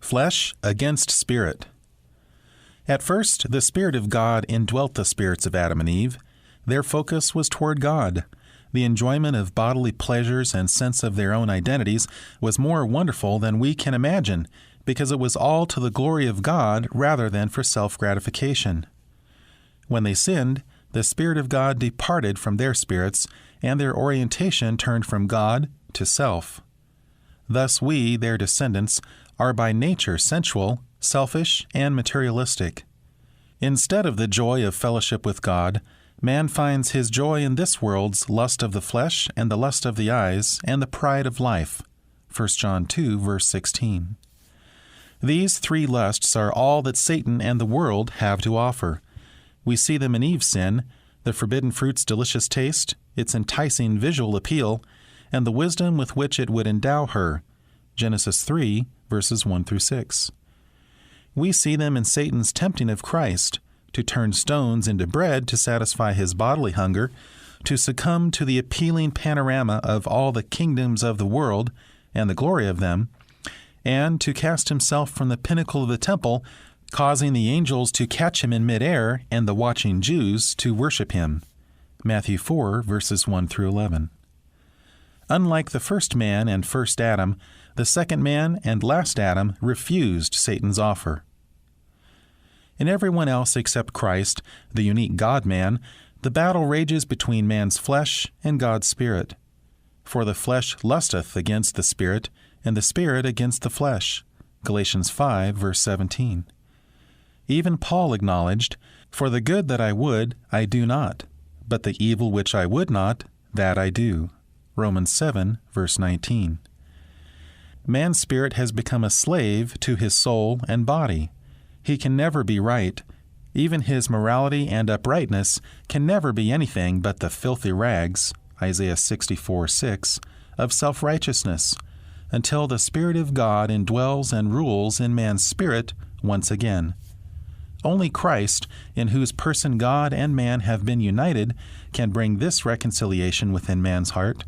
Flesh against spirit. At first, the Spirit of God indwelt the spirits of Adam and Eve. Their focus was toward God. The enjoyment of bodily pleasures and sense of their own identities was more wonderful than we can imagine, because it was all to the glory of God rather than for self-gratification. When they sinned, the Spirit of God departed from their spirits, and their orientation turned from God to self. Thus we, their descendants, are by nature sensual, selfish, and materialistic. Instead of the joy of fellowship with God, man finds his joy in this world's lust of the flesh and the lust of the eyes and the pride of life. 1 John 2, verse 16. These three lusts are all that Satan and the world have to offer. We see them in Eve's sin, the forbidden fruit's delicious taste, its enticing visual appeal, and the wisdom with which it would endow her. Genesis 3, verses 1 through 6. We see them in Satan's tempting of Christ, to turn stones into bread to satisfy his bodily hunger, to succumb to the appealing panorama of all the kingdoms of the world and the glory of them, and to cast himself from the pinnacle of the temple, causing the angels to catch him in midair and the watching Jews to worship him. Matthew 4, verses 1 through 11. Unlike the first man and first Adam, the second man and last Adam refused Satan's offer. In everyone else except Christ, the unique God-man, the battle rages between man's flesh and God's Spirit. For the flesh lusteth against the Spirit, and the Spirit against the flesh. Galatians 5, verse 17. Even Paul acknowledged, "For the good that I would, I do not, but the evil which I would not, that I do." Romans 7, verse 19. Man's spirit has become a slave to his soul and body. He can never be right. Even his morality and uprightness can never be anything but the filthy rags, Isaiah 64:6, of self-righteousness, until the Spirit of God indwells and rules in man's spirit once again. Only Christ, in whose person God and man have been united, can bring this reconciliation within man's heart.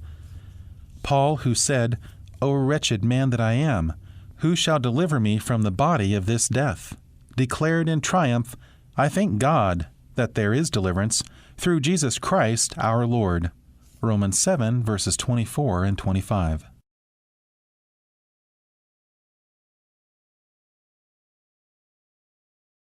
Paul, who said, "O wretched man that I am, who shall deliver me from the body of this death?" declared in triumph, "I thank God that there is deliverance through Jesus Christ our Lord." Romans 7, verses 24 and 25.